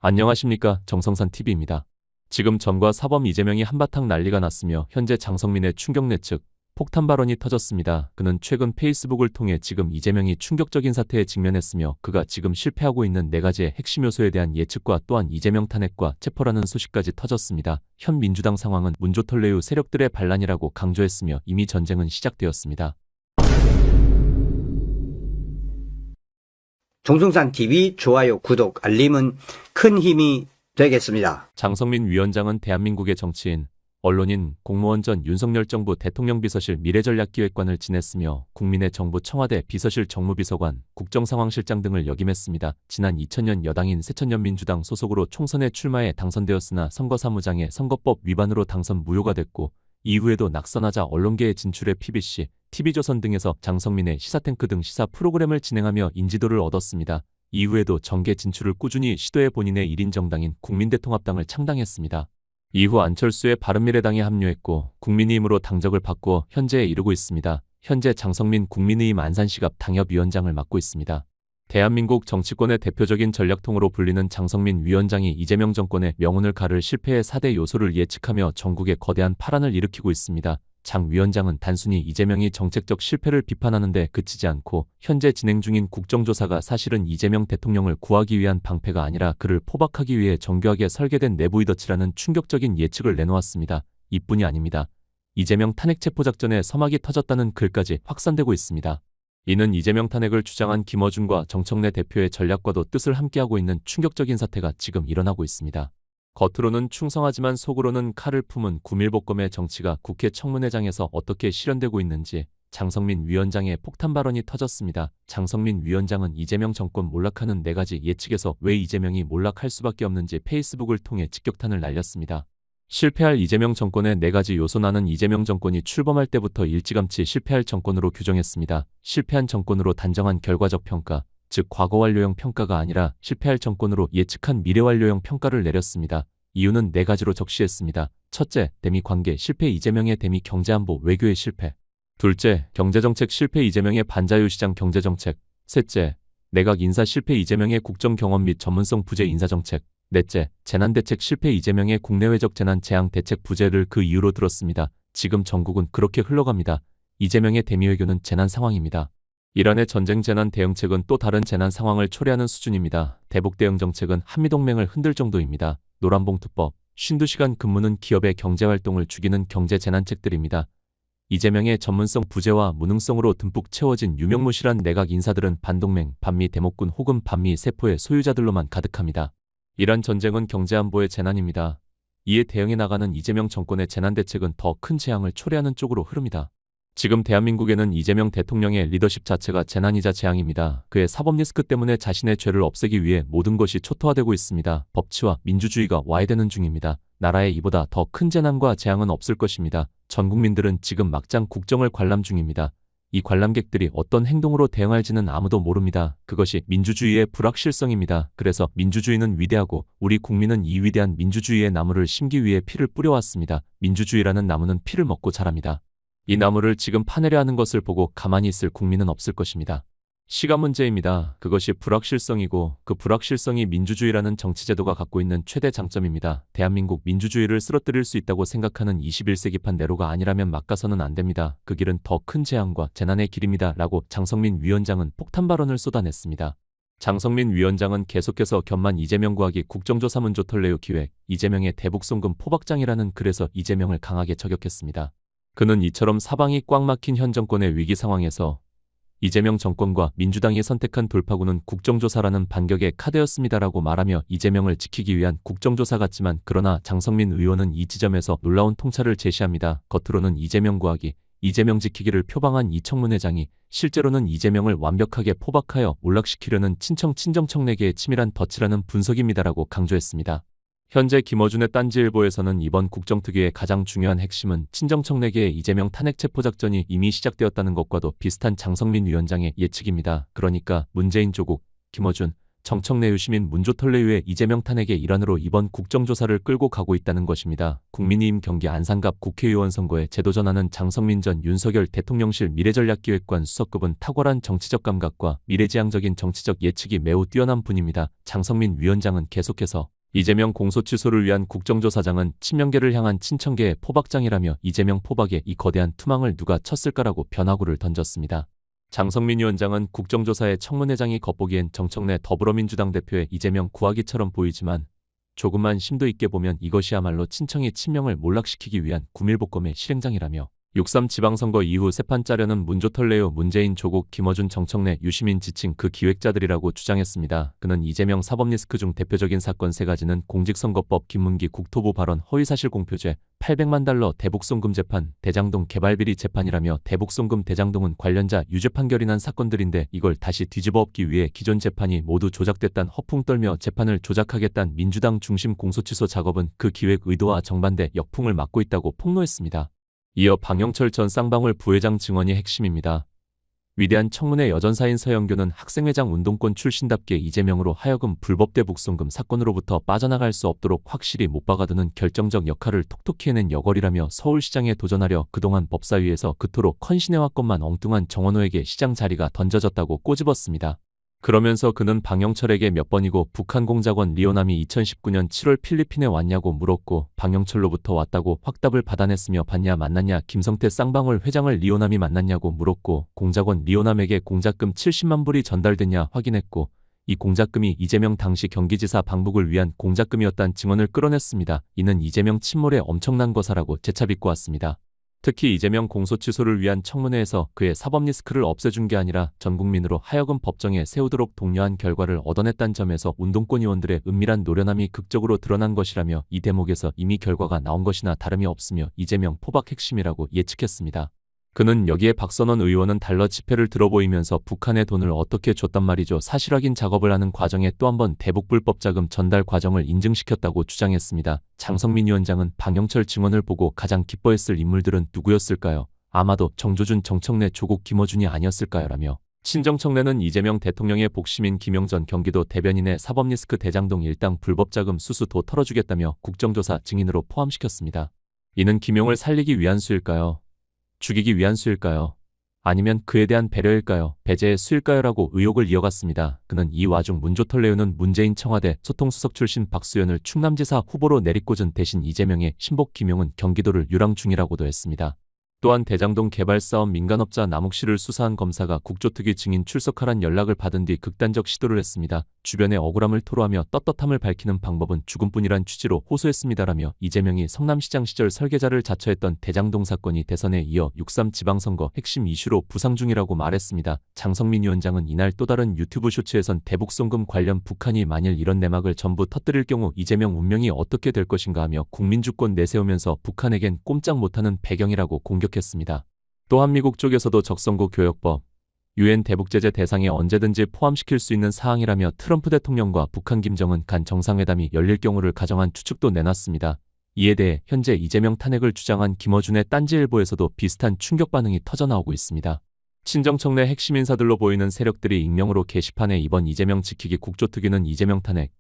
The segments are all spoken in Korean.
안녕하십니까, 정성산TV입니다. 지금 전과 사범 이재명이 한바탕 난리가 났으며 현재 장성민의 충격 내측, 폭탄 발언이 터졌습니다. 그는 최근 페이스북을 통해 지금 이재명이 충격적인 사태에 직면했으며 그가 지금 실패하고 있는 4가지의 핵심 요소에 대한 예측과 또한 이재명 탄핵과 체포라는 소식까지 터졌습니다. 현 민주당 상황은 문조털레유 세력들의 반란이라고 강조했으며 이미 전쟁은 시작되었습니다. 정성산TV 좋아요, 구독, 알림은 큰 힘이 되겠습니다. 장성민 위원장은 대한민국의 정치인, 언론인, 공무원 전 윤석열 정부 대통령 비서실 미래전략기획관을 지냈으며 국민의 정부 청와대 비서실 정무비서관, 국정상황실장 등을 역임했습니다. 지난 2000년 여당인 새천년민주당 소속으로 총선에 출마해 당선되었으나 선거사무장의 선거법 위반으로 당선 무효가 됐고 이후에도 낙선하자 언론계에 진출해 PBC, TV조선 등에서 장성민의 시사탱크 등 시사 프로그램을 진행하며 인지도를 얻었습니다. 이후에도 정계 진출을 꾸준히 시도해 본인의 1인 정당인 국민대통합당을 창당했습니다. 이후 안철수의 바른미래당에 합류했고 국민의힘으로 당적을 바꾸어 현재에 이르고 있습니다. 현재 장성민 국민의힘 안산시갑 당협위원장을 맡고 있습니다. 대한민국 정치권의 대표적인 전략통으로 불리는 장성민 위원장이 이재명 정권의 명운을 가를 실패의 4대 요소를 예측하며 전국에 거대한 파란을 일으키고 있습니다. 장 위원장은 단순히 이재명이 정책적 실패를 비판하는 데 그치지 않고 현재 진행 중인 국정조사가 사실은 이재명 대통령을 구하기 위한 방패가 아니라 그를 포박하기 위해 정교하게 설계된 내부이더치라는 충격적인 예측을 내놓았습니다. 이뿐이 아닙니다. 이재명 탄핵 체포작전에 서막이 터졌다는 글까지 확산되고 있습니다. 이는 이재명 탄핵을 주장한 김어준과 정청래 대표의 전략과도 뜻을 함께하고 있는 충격적인 사태가 지금 일어나고 있습니다. 겉으로는 충성하지만 속으로는 칼을 품은 구밀복검의 정치가 국회 청문회장에서 어떻게 실현되고 있는지 장성민 위원장의 폭탄 발언이 터졌습니다. 장성민 위원장은 이재명 정권 몰락하는 4가지 예측에서 왜 이재명이 몰락할 수밖에 없는지 페이스북을 통해 직격탄을 날렸습니다. 실패할 이재명 정권의 4가지 요소. 나는 이재명 정권이 출범할 때부터 일찌감치 실패할 정권으로 규정했습니다. 실패한 정권으로 단정한 결과적 평가, 즉 과거 완료형 평가가 아니라 실패할 정권으로 예측한 미래 완료형 평가를 내렸습니다. 이유는 4가지로 적시했습니다. 첫째, 대미 관계 실패 이재명의 대미 경제안보 외교의 실패. 둘째, 경제정책 실패 이재명의 반자유시장 경제정책. 셋째, 내각 인사 실패 이재명의 국정경험 및 전문성 부재 인사정책. 넷째, 재난대책 실패 이재명의 국내외적 재난 재앙 대책 부재를 그 이유로 들었습니다. 지금 전국은 그렇게 흘러갑니다. 이재명의 대미 외교는 재난 상황입니다. 이란의 전쟁 재난 대응책은 또 다른 재난 상황을 초래하는 수준입니다. 대북 대응 정책은 한미동맹을 흔들 정도입니다. 노란봉투법, 52시간 근무는 기업의 경제활동을 죽이는 경제 재난책들입니다. 이재명의 전문성 부재와 무능성으로 듬뿍 채워진 유명무실한 내각 인사들은 반동맹, 반미 대목군 혹은 반미 세포의 소유자들로만 가득합니다. 이란 전쟁은 경제안보의 재난입니다. 이에 대응해 나가는 이재명 정권의 재난대책은 더 큰 재앙을 초래하는 쪽으로 흐릅니다. 지금 대한민국에는 이재명 대통령의 리더십 자체가 재난이자 재앙입니다. 그의 사법 리스크 때문에 자신의 죄를 없애기 위해 모든 것이 초토화되고 있습니다. 법치와 민주주의가 와해되는 중입니다. 나라에 이보다 더 큰 재난과 재앙은 없을 것입니다. 전 국민들은 지금 막장 국정을 관람 중입니다. 이 관람객들이 어떤 행동으로 대응할지는 아무도 모릅니다. 그것이 민주주의의 불확실성입니다. 그래서 민주주의는 위대하고 우리 국민은 이 위대한 민주주의의 나무를 심기 위해 피를 뿌려왔습니다. 민주주의라는 나무는 피를 먹고 자랍니다. 이 나무를 지금 파내려 하는 것을 보고 가만히 있을 국민은 없을 것입니다. 시간 문제입니다. 그것이 불확실성이고 그 불확실성이 민주주의라는 정치제도가 갖고 있는 최대 장점입니다. 대한민국 민주주의를 쓰러뜨릴 수 있다고 생각하는 21세기판 내로가 아니라면 막가서는 안 됩니다. 그 길은 더 큰 재앙과 재난의 길입니다. 라고 장성민 위원장은 폭탄 발언을 쏟아냈습니다. 장성민 위원장은 계속해서 견만 이재명 구하기 국정조사 문조털레유 기획, 이재명의 대북송금 포박장이라는 글에서 이재명을 강하게 저격했습니다. 그는 이처럼 사방이 꽉 막힌 현 정권의 위기 상황에서 이재명 정권과 민주당이 선택한 돌파구는 국정조사라는 반격의 카드였습니다라고 말하며 이재명을 지키기 위한 국정조사 같지만 그러나 장성민 의원은 이 지점에서 놀라운 통찰을 제시합니다. 겉으로는 이재명 구하기, 이재명 지키기를 표방한 이 청문회장이 실제로는 이재명을 완벽하게 포박하여 몰락시키려는 친정청내계의 치밀한 덫이라는 분석입니다라고 강조했습니다. 현재 김어준의 딴지일보에서는 이번 국정특위의 가장 중요한 핵심은 친정청내계의 이재명 탄핵 체포작전이 이미 시작되었다는 것과도 비슷한 장성민 위원장의 예측입니다. 그러니까 문재인 조국, 김어준, 정청래 유시민 문조털레유의 이재명 탄핵의 일환으로 이번 국정조사를 끌고 가고 있다는 것입니다. 국민의힘 경기 안산갑 국회의원 선거에 재도전하는 장성민 전 윤석열 대통령실 미래전략기획관 수석급은 탁월한 정치적 감각과 미래지향적인 정치적 예측이 매우 뛰어난 분입니다. 장성민 위원장은 계속해서 이재명 공소취소를 위한 국정조사장은 친명계를 향한 친청계의 포박장이라며 이재명 포박에 이 거대한 투망을 누가 쳤을까라고 변화구를 던졌습니다. 장성민 위원장은 국정조사의 청문회장이 겉보기엔 정청래 더불어민주당 대표의 이재명 구하기처럼 보이지만 조금만 심도 있게 보면 이것이야말로 친청이 친명을 몰락시키기 위한 구밀복검의 실행장이라며 6.3 지방선거 이후 새판 짜려는 문조털레요 문재인 조국 김어준 정청래 유시민 지칭 그 기획자들이라고 주장했습니다. 그는 이재명 사법리스크 중 대표적인 사건 3가지는 공직선거법 김문기 국토부 발언 허위사실 공표죄 800만 달러 대북송금 재판 대장동 개발비리 재판이라며 대북송금 대장동은 관련자 유죄 판결이 난 사건들인데 이걸 다시 뒤집어 엎기 위해 기존 재판이 모두 조작됐단 허풍 떨며 재판을 조작하겠다는 민주당 중심 공소취소 작업은 그 기획 의도와 정반대 역풍을 맞고 있다고 폭로했습니다. 이어 방영철 전 쌍방울 부회장 증언이 핵심입니다. 위대한 청문회 여전사인 서영교는 학생회장 운동권 출신답게 이재명으로 하여금 불법 대북송금 사건으로부터 빠져나갈 수 없도록 확실히 못 박아두는 결정적 역할을 톡톡히 해낸 여걸이라며 서울시장에 도전하려 그동안 법사위에서 그토록 헌신해왔건만 엉뚱한 정원호에게 시장 자리가 던져졌다고 꼬집었습니다. 그러면서 그는 방영철에게 몇 번이고 북한 공작원 리오남이 2019년 7월 필리핀에 왔냐고 물었고 방영철로부터 왔다고 확답을 받아냈으며 봤냐 만났냐 김성태 쌍방울 회장을 리오남이 만났냐고 물었고 공작원 리오남에게 공작금 70만 불이 전달됐냐 확인했고 이 공작금이 이재명 당시 경기지사 방북을 위한 공작금이었다는 증언을 끌어냈습니다. 이는 이재명 침몰의 엄청난 거사라고 재차 비꼬았습니다. 특히 이재명 공소취소를 위한 청문회에서 그의 사법리스크를 없애준 게 아니라 전 국민으로 하여금 법정에 세우도록 독려한 결과를 얻어냈다는 점에서 운동권 의원들의 은밀한 노련함이 극적으로 드러난 것이라며 이 대목에서 이미 결과가 나온 것이나 다름이 없으며 이재명 포박 핵심이라고 예측했습니다. 그는 여기에 박선원 의원은 달러 지폐를 들어보이면서 북한에 돈을 어떻게 줬단 말이죠. 사실 확인 작업을 하는 과정에 또 한 번 대북불법 자금 전달 과정을 인증시켰다고 주장했습니다. 장성민 위원장은 방영철 증언을 보고 가장 기뻐했을 인물들은 누구였을까요? 아마도 정조준, 정청래, 조국, 김어준이 아니었을까요? 라며 친정청래는 이재명 대통령의 복심인 김용전 경기도 대변인의 사법리스크 대장동 일당 불법자금 수수도 털어주겠다며 국정조사 증인으로 포함시켰습니다. 이는 김용을 살리기 위한 수일까요? 죽이기 위한 수일까요? 아니면 그에 대한 배려일까요? 배제의 수일까요? 라고 의혹을 이어갔습니다. 그는 이 와중 문조털레유는 문재인 청와대 소통수석 출신 박수현을 충남지사 후보로 내리꽂은 대신 이재명의 신복 김용은 경기도를 유랑 중이라고도 했습니다. 또한 대장동 개발 사업 민간업자 남욱씨를 수사한 검사가 국조특위 증인 출석하란 연락을 받은 뒤 극단적 시도를 했습니다. 주변의 억울함을 토로하며 떳떳함을 밝히는 방법은 죽음뿐이란 취지로 호소했습니다라며 이재명이 성남시장 시절 설계자를 자처했던 대장동 사건이 대선에 이어 6.3 지방선거 핵심 이슈로 부상 중이라고 말했습니다. 장성민 위원장은 이날 또 다른 유튜브 쇼츠에선 대북송금 관련 북한이 만일 이런 내막을 전부 터뜨릴 경우 이재명 운명이 어떻게 될 것인가 하며 국민주권 내세우면서 북한에겐 꼼짝 못하는 배경이라고 공격했습니다. 또한 미국 쪽에서도 적성구 교역법, UN 대북제재 대상에 언제든지 포함시킬 수 있는 사항이라며 트럼프 대통령과 북한 김정은 간 정상회담이 열릴 경우를 가정한 추측도 내놨습니다. 이에 대해 현재 이재명 탄핵을 주장한 김어준의 딴지일보에서도 비슷한 충격 반응이 터져나오고 있습니다. 친정청래 핵심 인사들로 보이는 세력들이 익명으로 게시판에 이번 이재명 지키기 국조특위는 이재명 탄핵,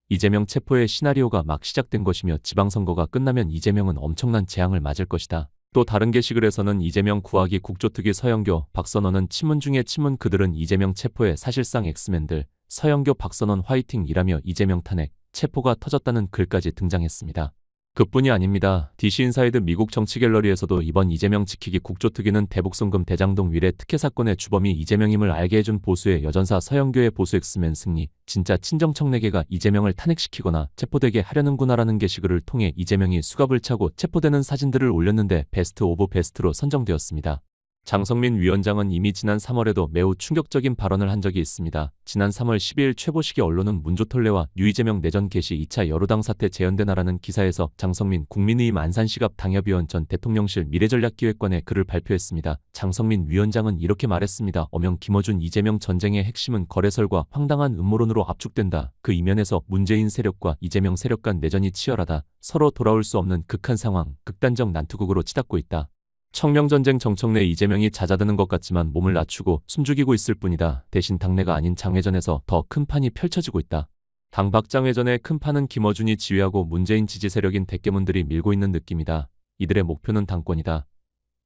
이재명 체포의 시나리오가 막 시작된 것이며 지방선거가 끝나면 이재명은 엄청난 재앙을 맞을 것이다. 또 다른 게시글에서는 이재명 구하기 국조특위 서영교, 박선원은 친문 중에 친문 그들은 이재명 체포의 사실상 엑스맨들, 서영교 박선원 화이팅이라며 이재명 탄핵, 체포가 터졌다는 글까지 등장했습니다. 그뿐이 아닙니다. DC 인사이드 미국 정치 갤러리에서도 이번 이재명 지키기 국조특위는 대북송금 대장동 위례 특혜 사건의 주범이 이재명임을 알게 해준 보수의 여전사 서영교의 보수 엑스맨 승리, 진짜 친정청래계가 이재명을 탄핵시키거나 체포되게 하려는구나라는 게시글을 통해 이재명이 수갑을 차고 체포되는 사진들을 올렸는데 베스트 오브 베스트로 선정되었습니다. 장성민 위원장은 이미 지난 3월에도 매우 충격적인 발언을 한 적이 있습니다. 지난 3월 12일 최보식의 언론은 문조털레와 유이재명 내전 개시 2차 여루당 사태 재연되나라는 기사에서 장성민 국민의힘 안산시갑 당협위원 전 대통령실 미래전략기획관의 글을 발표했습니다. 장성민 위원장은 이렇게 말했습니다. 어명 김어준 이재명 전쟁의 핵심은 거래설과 황당한 음모론으로 압축된다. 그 이면에서 문재인 세력과 이재명 세력 간 내전이 치열하다. 서로 돌아올 수 없는 극한 상황, 극단적 난투극으로 치닫고 있다. 청명전쟁 정청래 이재명이 잦아드는 것 같지만 몸을 낮추고 숨죽이고 있을 뿐이다. 대신 당내가 아닌 장외전에서 더 큰 판이 펼쳐지고 있다. 당박장외전의 큰 판은 김어준이 지휘하고 문재인 지지 세력인 대깨문들이 밀고 있는 느낌이다. 이들의 목표는 당권이다.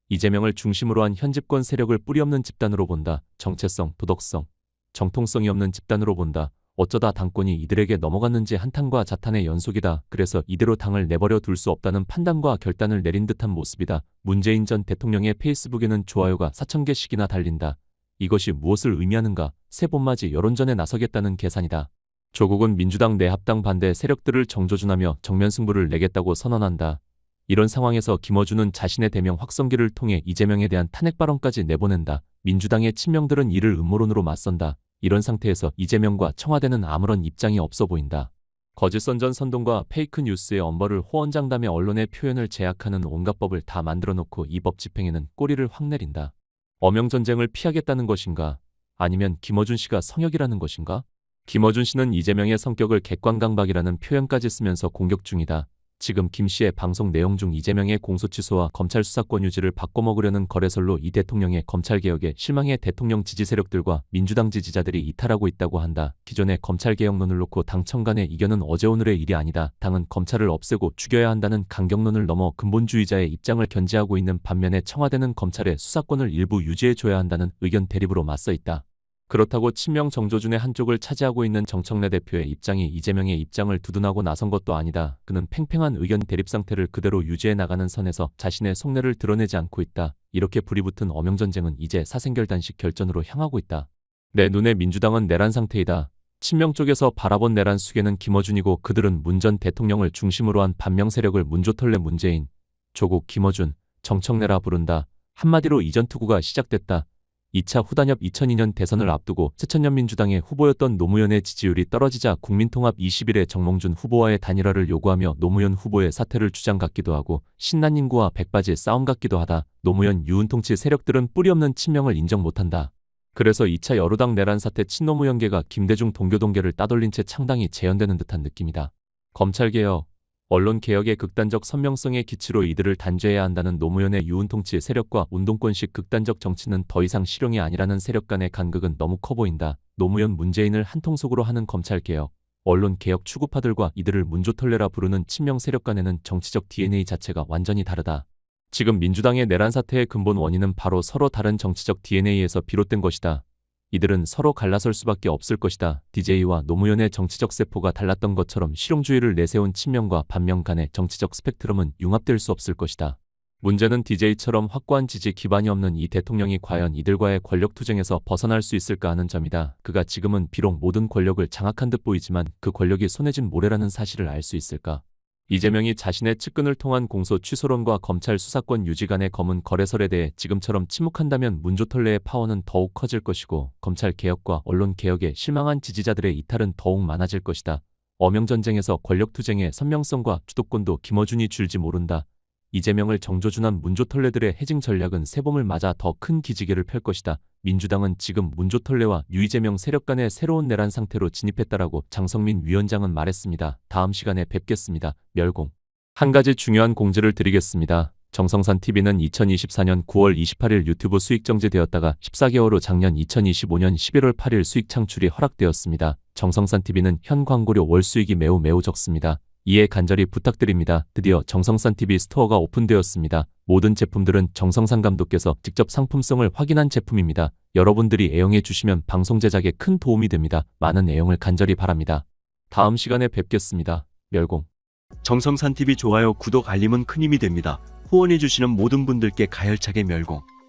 이재명을 중심으로 한 현집권 세력을 뿌리 없는 집단으로 본다. 정체성, 도덕성, 정통성이 없는 집단으로 본다. 어쩌다 당권이 이들에게 넘어갔는지 한탄과 자탄의 연속이다. 그래서 이대로 당을 내버려 둘 수 없다는 판단과 결단을 내린 듯한 모습이다. 문재인 전 대통령의 페이스북에는 좋아요가 4,000개씩이나 달린다. 이것이 무엇을 의미하는가? 새 봄맞이 여론전에 나서겠다는 계산이다. 조국은 민주당 내 합당 반대 세력들을 정조준하며 정면 승부를 내겠다고 선언한다. 이런 상황에서 김어준은 자신의 대명 확성기를 통해 이재명에 대한 탄핵 발언까지 내보낸다. 민주당의 친명들은 이를 음모론으로 맞선다. 이런 상태에서 이재명과 청와대는 아무런 입장이 없어 보인다. 거짓 선전 선동과 페이크 뉴스의 엄벌을 호언장담해 언론의 표현을 제약하는 온갖 법을 다 만들어 놓고 이 법 집행에는 꼬리를 확 내린다. 어명전쟁을 피하겠다는 것인가? 아니면 김어준 씨가 성역이라는 것인가? 김어준 씨는 이재명의 성격을 객관강박이라는 표현까지 쓰면서 공격 중이다. 지금 김 씨의 방송 내용 중 이재명의 공소취소와 검찰 수사권 유지를 바꿔먹으려는 거래설로 이 대통령의 검찰개혁에 실망해 대통령 지지 세력들과 민주당 지지자들이 이탈하고 있다고 한다. 기존의 검찰개혁론을 놓고 당청 간의 이견은 어제 오늘의 일이 아니다. 당은 검찰을 없애고 죽여야 한다는 강경론을 넘어 근본주의자의 입장을 견지하고 있는 반면에 청와대는 검찰의 수사권을 일부 유지해줘야 한다는 의견 대립으로 맞서 있다. 그렇다고 친명 정조준의 한쪽을 차지하고 있는 정청래 대표의 입장이 이재명의 입장을 두둔하고 나선 것도 아니다. 그는 팽팽한 의견 대립 상태를 그대로 유지해 나가는 선에서 자신의 속내를 드러내지 않고 있다. 이렇게 불이 붙은 어명전쟁은 이제 사생결단식 결전으로 향하고 있다. 내 눈에 민주당은 내란 상태이다. 친명 쪽에서 바라본 내란 수계는 김어준이고 그들은 문 전 대통령을 중심으로 한 반명 세력을 문조털래 문재인, 조국, 김어준, 정청래라 부른다. 한마디로 이전 투구가 시작됐다. 2차 후단협 2002년 대선을 앞두고 새천년 민주당의 후보였던 노무현의 지지율이 떨어지자 국민통합 20일에 정몽준 후보와의 단일화를 요구하며 노무현 후보의 사퇴를 주장 같기도 하고 신난 인구와 백바지 싸움 같기도 하다. 노무현 유은통치 세력들은 뿌리 없는 친명을 인정 못한다. 그래서 2차 여로당 내란 사태 친노무현계가 김대중 동교동계를 따돌린 채 창당이 재현되는 듯한 느낌이다. 검찰개혁, 언론개혁의 극단적 선명성의 기치로 이들을 단죄해야 한다는 노무현의 유은통치 세력과 운동권식 극단적 정치는 더 이상 실용이 아니라는 세력 간의 간극은 너무 커 보인다. 노무현 문재인을 한통속으로 하는 검찰개혁, 언론개혁 추구파들과 이들을 문조털레라 부르는 친명 세력 간에는 정치적 DNA 자체가 완전히 다르다. 지금 민주당의 내란 사태의 근본 원인은 바로 서로 다른 정치적 DNA에서 비롯된 것이다. 이들은 서로 갈라설 수밖에 없을 것이다. DJ와 노무현의 정치적 세포가 달랐던 것처럼 실용주의를 내세운 친명과 반명 간의 정치적 스펙트럼은 융합될 수 없을 것이다. 문제는 DJ처럼 확고한 지지 기반이 없는 이 대통령이 과연 이들과의 권력투쟁에서 벗어날 수 있을까 하는 점이다. 그가 지금은 비록 모든 권력을 장악한 듯 보이지만 그 권력이 손에 쥔 모래라는 사실을 알 수 있을까? 이재명이 자신의 측근을 통한 공소 취소론과 검찰 수사권 유지 간의 검은 거래설에 대해 지금처럼 침묵한다면 문조털레의 파워는 더욱 커질 것이고 검찰 개혁과 언론 개혁에 실망한 지지자들의 이탈은 더욱 많아질 것이다. 어명전쟁에서 권력투쟁의 선명성과 주도권도 김어준이 줄지 모른다. 이재명을 정조준한 문조털레들의 해징 전략은 새봄을 맞아 더 큰 기지개를 펼 것이다. 민주당은 지금 문조털레와 유이재명 세력 간의 새로운 내란 상태로 진입했다라고 장성민 위원장은 말했습니다. 다음 시간에 뵙겠습니다. 멸공. 한 가지 중요한 공지를 드리겠습니다. 정성산TV는 2024년 9월 28일 유튜브 수익 정지되었다가 14개월 후 작년 2025년 11월 8일 수익 창출이 허락되었습니다. 정성산TV는 현 광고료 월 수익이 매우 적습니다. 이해 간절히 부탁드립니다. 드디어 정성산TV 스토어가 오픈되었습니다. 모든 제품들은 정성산 감독께서 직접 상품성을 확인한 제품입니다. 여러분들이 애용해 주시면 방송 제작에 큰 도움이 됩니다. 많은 애용을 간절히 바랍니다. 다음 시간에 뵙겠습니다. 멸공. 정성산TV 좋아요, 구독, 알림은 큰 힘이 됩니다. 후원해 주시는 모든 분들께 가열차게 멸공.